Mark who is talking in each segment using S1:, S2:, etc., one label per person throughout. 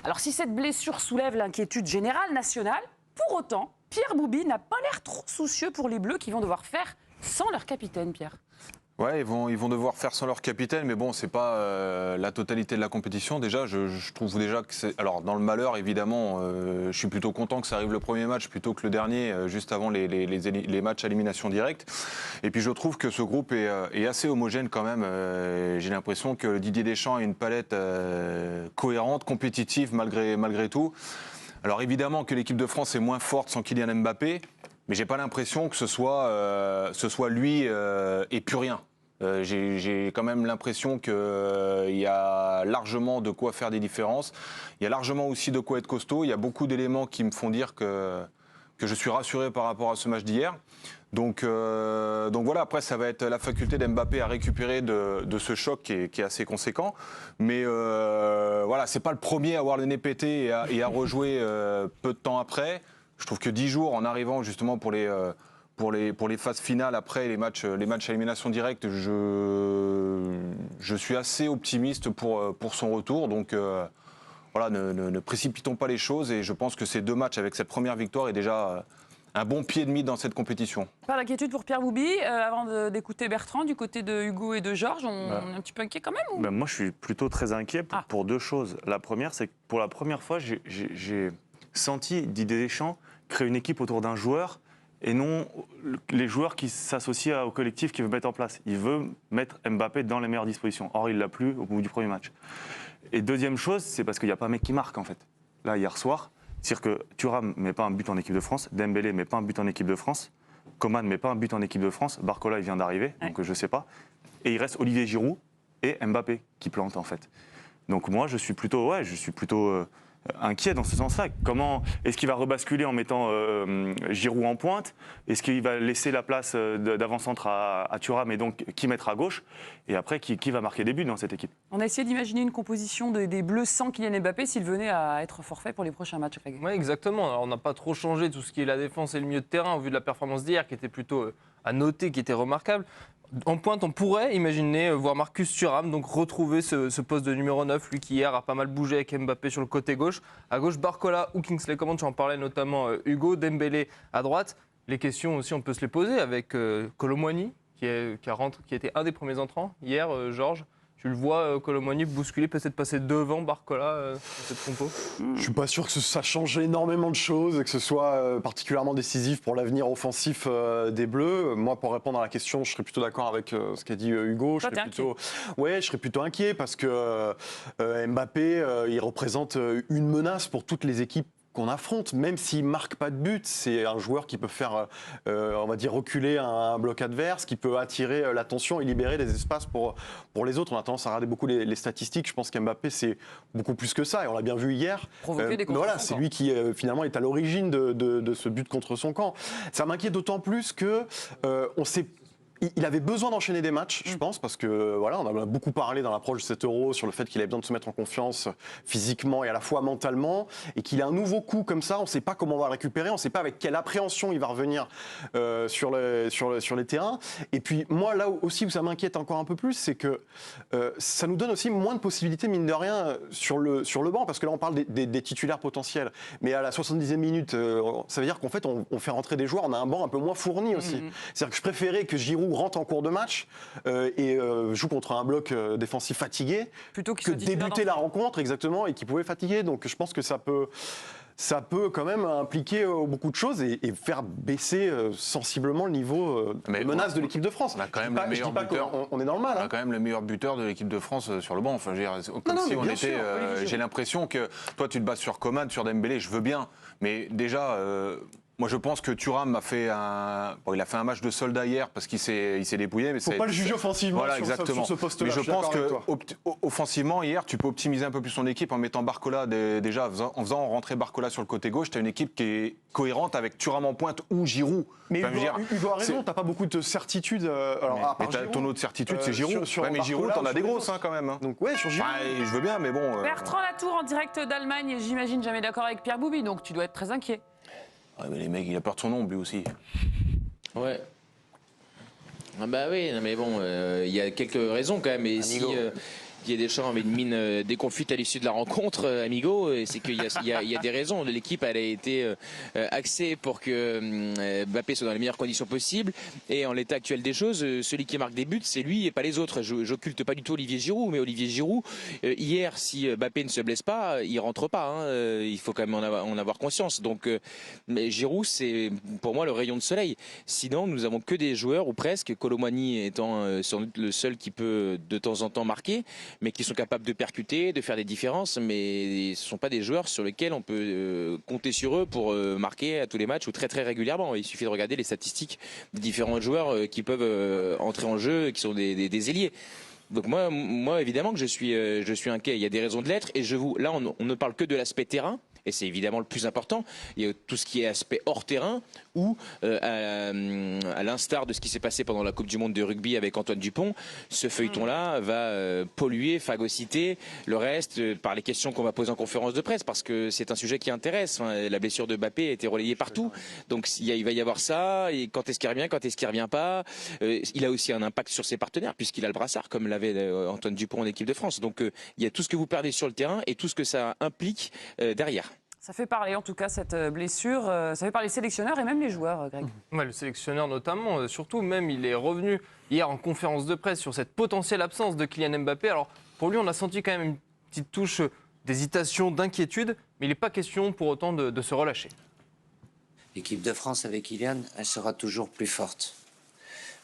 S1: Alors si cette blessure soulève l'inquiétude générale nationale, pour autant, Pierre Boubi n'a pas l'air trop soucieux pour les Bleus qui vont devoir faire sans leur capitaine, Pierre.
S2: Ouais, ils vont devoir faire sans leur capitaine, mais bon, c'est pas la totalité de la compétition. Déjà, je trouve déjà que c'est... Alors, dans le malheur, évidemment, je suis plutôt content que ça arrive le premier match plutôt que le dernier, juste avant les matchs à élimination directe. Et puis, je trouve que ce groupe est assez homogène quand même. J'ai l'impression que Didier Deschamps a une palette cohérente, compétitive malgré tout. Alors, évidemment que l'équipe de France est moins forte sans Kylian Mbappé, mais j'ai pas l'impression que ce soit lui et plus rien. J'ai quand même l'impression qu'il y a largement de quoi faire des différences. Il y a largement aussi de quoi être costaud. Il y a beaucoup d'éléments qui me font dire que je suis rassuré par rapport à ce match d'hier. Donc voilà, après ça va être la faculté d'Mbappé à récupérer de ce choc qui est assez conséquent. Mais voilà, c'est pas le premier à avoir le nez pété et à rejouer peu de temps après. Je trouve que 10 jours en arrivant justement pour les phases finales après les matchs à élimination directe, je suis assez optimiste pour son retour. Donc voilà, ne précipitons pas les choses et je pense que ces 2 matchs avec cette première victoire est déjà un bon pied et demi dans cette compétition.
S1: Pas d'inquiétude pour Pierre Boubi. Avant d'écouter Bertrand, du côté de Hugo et de Georges, on est un petit peu inquiet quand même ou...
S3: Moi, je suis plutôt très inquiet pour 2 choses. La première, c'est que pour la première fois, j'ai senti Didier Deschamps créer une équipe autour d'un joueur et non les joueurs qui s'associent au collectif qu'il veut mettre en place. Il veut mettre Mbappé dans les meilleures dispositions. Or, il l'a plus au bout du premier match. Et deuxième chose, c'est parce qu'il n'y a pas un mec qui marque, en fait. Là, hier soir, c'est-à-dire que Thuram ne met pas un but en équipe de France, Dembélé ne met pas un but en équipe de France, Coman ne met pas un but en équipe de France, Barcola, il vient d'arriver, donc je ne sais pas. Et il reste Olivier Giroud et Mbappé qui plantent, en fait. Donc moi, je suis plutôt inquiet dans ce sens-là. Comment est-ce qu'il va rebasculer en mettant Giroud en pointe? Est-ce qu'il va laisser la place d'avant-centre à Thuram et donc qui mettra à gauche? Et après, qui va marquer des buts dans cette équipe?
S1: On a essayé d'imaginer une composition des Bleus sans Kylian Mbappé s'il venait à être forfait pour les prochains matchs.
S4: Oui, exactement. Alors, on n'a pas trop changé tout ce qui est la défense et le milieu de terrain au vu de la performance d'hier qui était plutôt à noter, qui était remarquable. En pointe, on pourrait imaginer voir Marcus Thuram donc retrouver ce poste de numéro 9, lui qui hier a pas mal bougé avec Mbappé sur le côté gauche. À gauche, Barcola ou Kingsley Coman, tu en parlais notamment Hugo, Dembélé à droite. Les questions aussi, on peut se les poser avec Kolo Muani qui a été un des premiers entrants hier, Georges. Tu le vois, Kolo Muani bousculer, peut-être passer devant Barcola dans cette compo?
S5: Je suis pas sûr que ça change énormément de choses et que ce soit particulièrement décisif pour l'avenir offensif des Bleus. Moi, pour répondre à la question, je serais plutôt d'accord avec ce qu'a dit Hugo. Je serais plutôt inquiet parce que Mbappé, il représente une menace pour toutes les équipes qu'on affronte, même s'il ne marque pas de but, c'est un joueur qui peut faire, on va dire, reculer un bloc adverse, qui peut attirer l'attention et libérer des espaces pour les autres. On a tendance à regarder beaucoup les statistiques. Je pense qu'Mbappé, c'est beaucoup plus que ça, et on l'a bien vu hier. Voilà, c'est lui qui finalement est à l'origine de ce but contre son camp. Ça m'inquiète d'autant plus que on sait. Il avait besoin d'enchaîner des matchs, je pense, parce que voilà, on a beaucoup parlé dans l'approche de cet Euro sur le fait qu'il avait besoin de se mettre en confiance physiquement et à la fois mentalement, et qu'il a un nouveau coup comme ça. On ne sait pas comment on va le récupérer, on ne sait pas avec quelle appréhension il va revenir sur les terrains. Et puis moi, là aussi où ça m'inquiète encore un peu plus, c'est que ça nous donne aussi moins de possibilités, mine de rien, sur le banc, parce que là on parle des titulaires potentiels, mais à la 70e minute, ça veut dire qu'en fait on fait rentrer des joueurs, on a un banc un peu moins fourni aussi. C'est-à-dire que je préférais que Giroud rentre en cours de match et joue contre un bloc défensif fatigué plutôt que débuter la rencontre exactement et qui pouvait fatiguer. Donc je pense que ça peut quand même impliquer beaucoup de choses et faire baisser sensiblement le niveau de menace de l'équipe de France.
S2: On a quand même le meilleur buteur.
S5: On est dans le mal.
S2: On a quand même le meilleur buteur de l'équipe de France sur le banc. Enfin, j'ai l'impression que toi tu te bases sur Coman, sur Dembélé, je veux bien, mais déjà. Moi, je pense que Thuram il a fait un match de soldat hier parce qu'il s'est débrouillé. Mais
S5: faut pas le juger offensivement sur ce poste-là.
S2: Mais je pense qu'offensivement, hier, tu peux optimiser un peu plus son équipe en mettant Barcola déjà, en faisant rentrer Barcola sur le côté gauche. Tu as une équipe qui est cohérente avec Thuram en pointe ou Giroud.
S5: Mais Hugo a raison, t'as pas beaucoup de certitudes.
S2: Ton autre certitude, c'est Giroud. Mais Giroud, t'en as des grosses quand même.
S5: Donc ouais, sur Giroud.
S2: Je veux bien, mais bon.
S1: Bertrand Latour en direct d'Allemagne et j'imagine jamais d'accord avec Pierre Boubi, donc tu dois être très inquiet.
S2: Ouais, mais les mecs, il a peur de son nom, lui aussi.
S6: Ouais. Ah bah oui, non mais bon, il y a quelques raisons quand même. Et Didier Deschamps avait une mine déconfite à l'issue de la rencontre, amigo. C'est qu'il y a des raisons. L'équipe, elle a été axée pour que Mbappé soit dans les meilleures conditions possibles. Et en l'état actuel des choses, celui qui marque des buts, c'est lui et pas les autres. J'occulte pas du tout Olivier Giroud, mais Olivier Giroud, hier, si Mbappé ne se blesse pas, il rentre pas. Hein. Il faut quand même en avoir conscience. Donc, mais Giroud, c'est pour moi le rayon de soleil. Sinon, nous avons que des joueurs, ou presque, Kolo Muani étant sans doute le seul qui peut de temps en temps marquer, mais qui sont capables de percuter, de faire des différences. Mais ce ne sont pas des joueurs sur lesquels on peut compter sur eux pour marquer à tous les matchs ou très très régulièrement. Il suffit de regarder les statistiques des différents joueurs qui peuvent entrer en jeu, qui sont des ailiers. Donc moi évidemment que je suis inquiet. Il y a des raisons de l'être. Et là, on ne parle que de l'aspect terrain. Et c'est évidemment le plus important. Il y a tout ce qui est aspect hors terrain, où, à l'instar de ce qui s'est passé pendant la Coupe du Monde de rugby avec Antoine Dupont, ce feuilleton-là va polluer, phagocyter le reste par les questions qu'on va poser en conférence de presse, parce que c'est un sujet qui intéresse. La blessure de Mbappé a été relayée partout. Donc il va y avoir ça. Et quand est-ce qu'il revient, quand est-ce qu'il revient pas. Il a aussi un impact sur ses partenaires, puisqu'il a le brassard, comme l'avait Antoine Dupont en équipe de France. Donc il y a tout ce que vous perdez sur le terrain et tout ce que ça implique derrière.
S1: Ça fait parler en tout cas cette blessure, ça fait parler les sélectionneurs et même les joueurs, Greg.
S4: Ouais, le sélectionneur notamment, surtout même il est revenu hier en conférence de presse sur cette potentielle absence de Kylian Mbappé. Alors pour lui on a senti quand même une petite touche d'hésitation, d'inquiétude, mais il n'est pas question pour autant de se relâcher.
S7: L'équipe de France avec Kylian, elle sera toujours plus forte.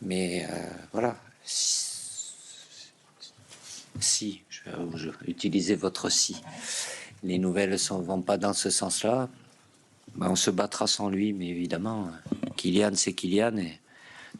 S7: Mais voilà, si, je vais utiliser votre si. Les nouvelles ne vont pas dans ce sens-là. Ben, on se battra sans lui, mais évidemment, Kylian, c'est Kylian. Et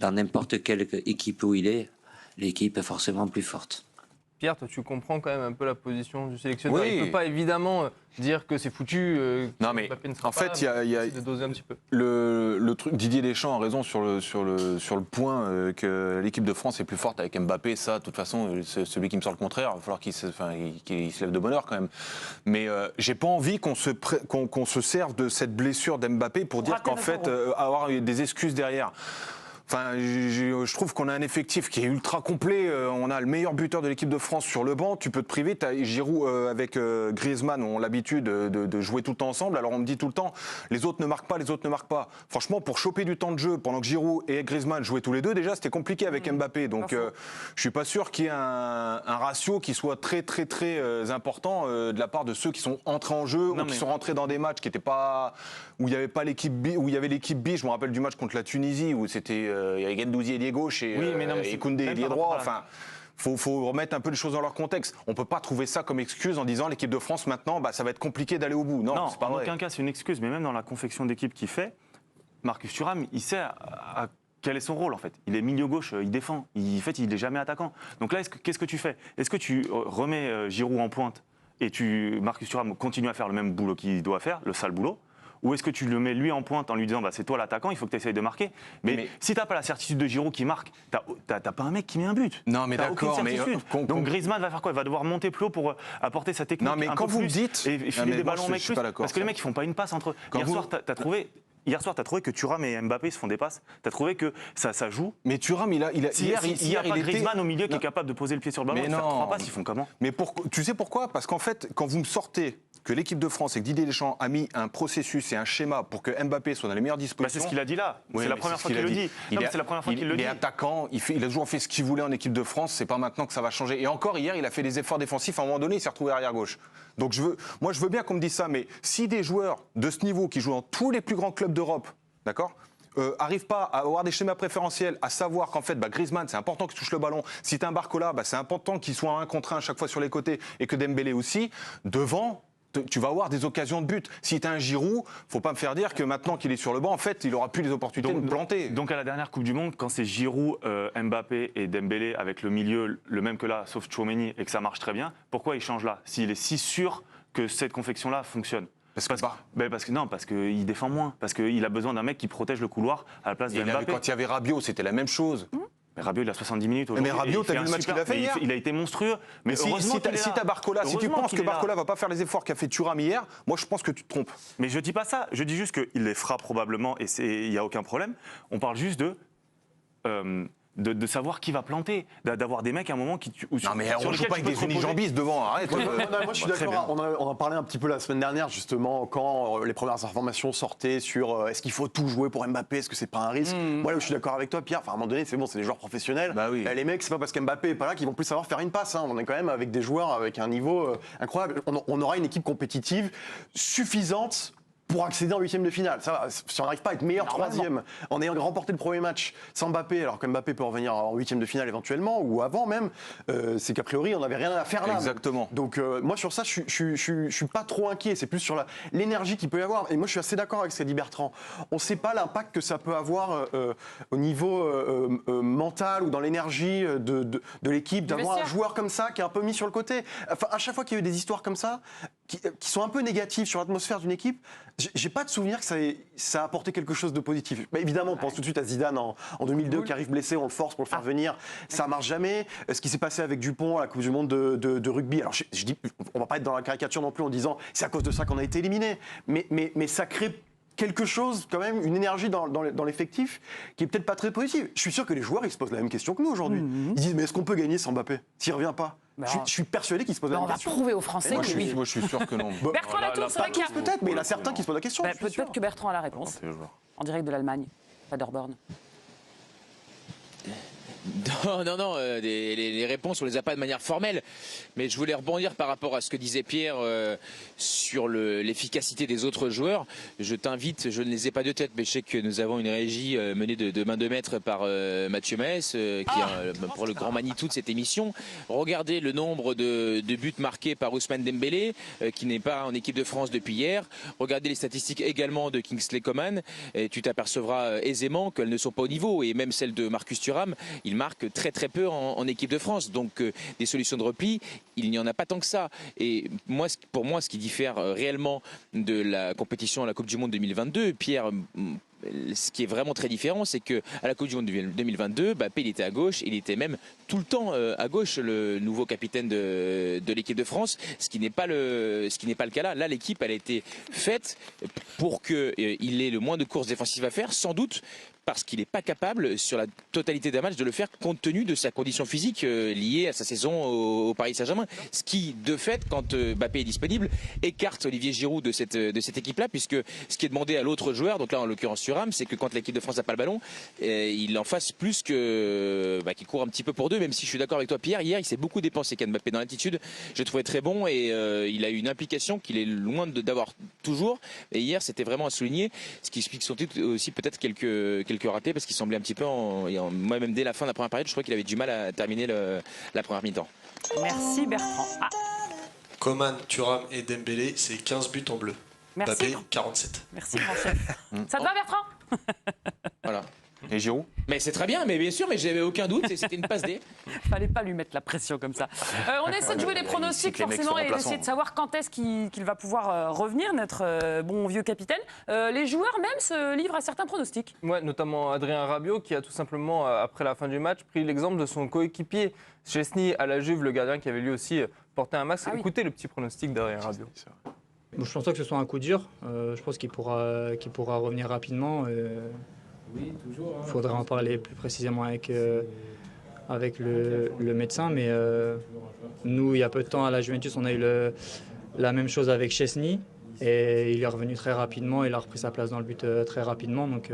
S7: dans n'importe quelle équipe où il est, l'équipe est forcément plus forte.
S4: Pierre, toi, tu comprends quand même un peu la position du sélectionneur.
S2: Oui.
S4: Il ne peut pas évidemment dire que c'est foutu.
S2: Non, mais en fait, il y a
S4: de doser un petit peu.
S2: le truc. Didier Deschamps a raison sur le point que l'équipe de France est plus forte avec Mbappé. Ça, de toute façon, c'est celui qui me sort le contraire. Il va falloir qu'il se lève de bonne heure quand même. Mais j'ai pas envie qu'on se serve de cette blessure d'Mbappé pour dire qu'en fait, avoir des excuses derrière. Enfin, je trouve qu'on a un effectif qui est ultra complet. On a le meilleur buteur de l'équipe de France sur le banc. Tu peux te priver. T'as Giroud avec Griezmann ont l'habitude de jouer tout le temps ensemble. Alors on me dit tout le temps, les autres ne marquent pas, les autres ne marquent pas. Franchement, pour choper du temps de jeu pendant que Giroud et Griezmann jouaient tous les deux, déjà c'était compliqué avec Mbappé. Donc je suis pas sûr qu'il y ait un ratio qui soit très très très important de la part de ceux qui sont entrés en jeu ou qui sont rentrés dans des matchs qui n'étaient pas où il n'y avait pas l'équipe B, où il y avait l'équipe B. Je me rappelle du match contre la Tunisie où c'était il y avait Guendouzi ailier gauche et Koundé ailier droit. Enfin, faut remettre un peu les choses dans leur contexte. On peut pas trouver ça comme excuse en disant l'équipe de France maintenant, ça va être compliqué d'aller au bout. Non, c'est pas vrai.
S3: En aucun cas c'est une excuse, mais même dans la confection d'équipe qu'il fait, Marcus Thuram, il sait quel est son rôle en fait. Il est milieu gauche, il défend. En fait, il n'est jamais attaquant. Donc là, qu'est-ce que tu fais? Est-ce que tu remets Giroud en pointe et Marcus Thuram continue à faire le même boulot qu'il doit faire, le sale boulot? Ou est-ce que tu le mets lui en pointe en lui disant c'est toi l'attaquant, il faut que tu essayes de marquer. Mais si tu n'as pas la certitude de Giroud qui marque, t'as pas un mec qui met un but.
S2: Non mais d'accord.
S3: Donc Griezmann va faire quoi? Il va devoir monter plus haut pour apporter sa technique.
S2: Non mais quand vous me dites
S3: et filer des ballons au mec plus. Parce que les mecs ils font pas une passe entre eux. Hier soir, tu as trouvé que Thuram et Mbappé se font des passes. Tu as trouvé que ça joue.
S2: Mais Thuram, hier,
S3: il y a pas Griezmann au milieu qui est capable de poser le pied sur le ballon et de faire 3 passes, ils font comment?
S2: Mais tu sais pourquoi? Parce qu'en fait, quand vous me sortez que l'équipe de France et que Didier Deschamps a mis un processus et un schéma pour que Mbappé soit dans les meilleures dispositions.
S3: C'est ce qu'il a dit là. C'est la première fois qu'il le dit. C'est la première fois qu'il le dit.
S2: Il est attaquant, il a toujours fait ce qu'il voulait en équipe de France. C'est pas maintenant que ça va changer. Et encore hier, il a fait des efforts défensifs. À un moment donné, il s'est retrouvé arrière gauche. Donc je veux bien qu'on me dise ça, mais si des joueurs de ce niveau qui jouent dans tous les plus grands clubs d'Europe, d'accord, arrive pas à avoir des schémas préférentiels, à savoir qu'en fait, Griezmann, c'est important qu'il touche le ballon. Si tu as un Barcola, c'est important qu'il soit 1 contre 1 à chaque fois sur les côtés et que Dembélé aussi. Devant, tu vas avoir des occasions de but. Si tu as un Giroud, faut pas me faire dire que maintenant qu'il est sur le banc, en fait, il aura plus les opportunités de planter.
S3: Donc à la dernière Coupe du Monde, quand c'est Giroud, Mbappé et Dembélé avec le milieu, le même que là, sauf Tchouaméni, et que ça marche très bien, pourquoi il change là? S'il est si sûr que cette confection-là fonctionne? Parce qu'il défend moins. Parce qu'il a besoin d'un mec qui protège le couloir à la place de Mbappé.
S2: Quand il y avait Rabiot, c'était la même chose.
S3: Mais Rabiot, il a 70 minutes aujourd'hui.
S2: Mais Rabiot, t'as vu le match qu'il a fait hier?
S3: Il a été monstrueux.
S2: Mais si t'as Barcola, si tu penses que Barcola va pas faire les efforts qu'a fait Thuram hier, moi je pense que tu te trompes.
S3: Mais je dis pas ça. Je dis juste qu'il les fera probablement et il n'y a aucun problème. On parle juste de de savoir qui va planter, d'avoir des mecs à un moment qui...
S2: Non mais on joue pas avec des unijambistes devant, arrête.
S5: Moi je suis d'accord, on en parlait un petit peu la semaine dernière justement quand les premières informations sortaient sur est-ce qu'il faut tout jouer pour Mbappé, est-ce que c'est pas un risque. Moi là où je suis d'accord avec toi Pierre, à un moment donné c'est bon, c'est des joueurs professionnels,
S2: Bah oui.
S5: Les mecs c'est pas parce qu'Mbappé est pas là qu'ils vont plus savoir faire une passe, on est quand même avec des joueurs avec un niveau incroyable, on aura une équipe compétitive suffisante pour accéder en huitième de finale. Ça va, si on n'arrive pas à être meilleur troisième en ayant remporté le premier match sans Mbappé, alors que Mbappé peut revenir en huitième de finale éventuellement, ou avant même, c'est qu'a priori on n'avait rien à faire là.
S2: Exactement.
S5: Donc moi sur ça je suis pas trop inquiet, c'est plus sur l'énergie qu'il peut y avoir. Et moi je suis assez d'accord avec ce qu'a dit Bertrand. On ne sait pas l'impact que ça peut avoir au niveau mental ou dans l'énergie de l'équipe, d'avoir un joueur comme ça qui est un peu mis sur le côté. Enfin, à chaque fois qu'il y a eu des histoires comme ça, qui sont un peu négatives sur l'atmosphère d'une équipe, j'ai pas de souvenir que ça a apporté quelque chose de positif. Bah, évidemment, on pense tout de suite à Zidane en 2002 qui arrive blessé, on le force pour le faire venir. Ça marche jamais. Ce qui s'est passé avec Dupont à la Coupe du Monde de rugby. Alors je dis, on va pas être dans la caricature non plus en disant c'est à cause de ça qu'on a été éliminé. Mais ça crée quelque chose, quand même, une énergie dans l'effectif qui est peut-être pas très positive. Je suis sûr que les joueurs ils se posent la même question que nous aujourd'hui. Ils disent mais est-ce qu'on peut gagner sans Mbappé s'il revient pas? Je suis persuadé qu'ils se posent la même question.
S1: On va prouver aux Français que oui.
S2: Moi je suis sûr que non.
S1: Bertrand Latour, c'est vrai qu'il y a...
S5: Peut-être, mais il y en a certains qui se posent la question.
S1: Peut-être que Bertrand a la réponse. En direct de l'Allemagne, Paderborn.
S6: Non, les réponses, on les a pas de manière formelle. Mais je voulais rebondir par rapport à ce que disait Pierre sur l'efficacité des autres joueurs. Je t'invite, je ne les ai pas de tête, mais je sais que nous avons une régie menée de main de maître par Mathieu Maes, qui est pour le grand Manitou de cette émission. Regardez le nombre de buts marqués par Ousmane Dembélé, qui n'est pas en équipe de France depuis hier. Regardez les statistiques également de Kingsley Coman, et tu t'apercevras aisément qu'elles ne sont pas au niveau. Et même celles de Marcus Thuram, il marque très très peu en équipe de France. Donc des solutions de repli, il n'y en a pas tant que ça. Et moi, pour moi, ce qui diffère réellement de la compétition à la Coupe du Monde 2022, Pierre, ce qui est vraiment très différent, c'est que à la Coupe du Monde 2022, Mbappé il était à gauche, il était même tout le temps à gauche, le nouveau capitaine de l'équipe de France, ce qui n'est pas le cas là. Là, l'équipe elle a été faite pour qu'il ait le moins de courses défensives à faire, sans doute parce qu'il n'est pas capable sur la totalité d'un match de le faire compte tenu de sa condition physique liée à sa saison au Paris Saint-Germain. Ce qui, de fait, quand Mbappé est disponible, écarte Olivier Giroud de cette équipe-là, puisque ce qui est demandé à l'autre joueur, donc là en l'occurrence Thuram, c'est que quand l'équipe de France n'a pas le ballon, il en fasse plus que qu'il court un petit peu pour deux, même si je suis d'accord avec toi Pierre, hier il s'est beaucoup dépensé Kylian Mbappé dans l'attitude, je le trouvais très bon et il a eu une implication qu'il est loin d'avoir toujours, et hier c'était vraiment à souligner, ce qui explique aussi peut-être quelques ratés parce qu'il semblait un petit peu moi-même dès la fin de la première période je crois qu'il avait du mal à terminer la première mi-temps.
S1: Merci Bertrand.
S8: Coman, Thuram et Dembélé, c'est 15 buts en bleu.
S1: Merci.
S8: Mbappé, 47.
S1: Merci grand chef. Ça te va Bertrand?
S6: Voilà.
S2: Et Giroud?
S6: Mais c'est très bien, mais bien sûr, mais j'avais aucun doute, et c'était une passe D.
S1: Fallait pas lui mettre la pression comme ça. On essaie de jouer des pronostics forcément et d'essayer de savoir quand est-ce qu'il va pouvoir revenir, notre bon vieux capitaine. Les joueurs même se livrent à certains pronostics.
S4: Ouais, notamment Adrien Rabiot qui a tout simplement, après la fin du match, pris l'exemple de son coéquipier Szczesny à la Juve, le gardien qui avait lui aussi porté un masque. Écoutez le petit pronostic d'Adrien Rabiot.
S9: Bon, je pense pas que ce soit un coup dur. Je pense qu'il pourra revenir rapidement. Il faudra en parler plus précisément avec le médecin. Mais nous, il y a peu de temps à la Juventus, on a eu la même chose avec Szczesny. Et il est revenu très rapidement. Il a repris sa place dans le but très rapidement. Donc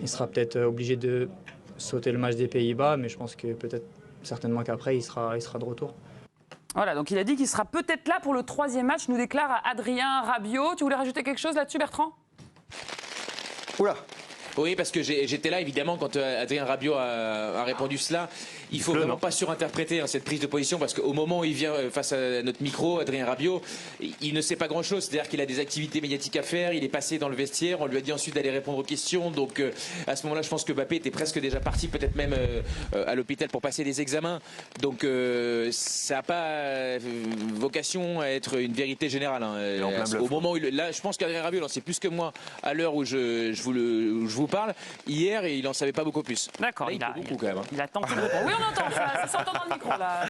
S9: il sera peut-être obligé de sauter le match des Pays-Bas. Mais je pense que certainement qu'après, il sera de retour.
S1: Voilà, donc il a dit qu'il sera peut-être là pour le troisième match, nous déclare Adrien Rabiot. Tu voulais rajouter quelque chose là-dessus, Bertrand?
S5: Oula.
S6: Oui, parce que j'étais là évidemment quand Adrien Rabiot a répondu cela. Il faut vraiment pas surinterpréter cette prise de position parce qu'au moment où il vient face à notre micro, Adrien Rabiot, il ne sait pas grand-chose. C'est-à-dire qu'il a des activités médiatiques à faire, il est passé dans le vestiaire, on lui a dit ensuite d'aller répondre aux questions. Donc à ce moment-là, je pense que Mbappé était presque déjà parti, peut-être même à l'hôpital pour passer des examens. Donc ça n'a pas vocation à être une vérité générale. Au moment où là, je pense qu'Adrien Rabiot en sait plus que moi à l'heure où je vous parle. Hier, il en savait pas beaucoup plus.
S1: D'accord,
S6: il a beaucoup quand même.
S1: Il a tenté de répondre. Oui, on entend ça, ça s'entend dans le micro là.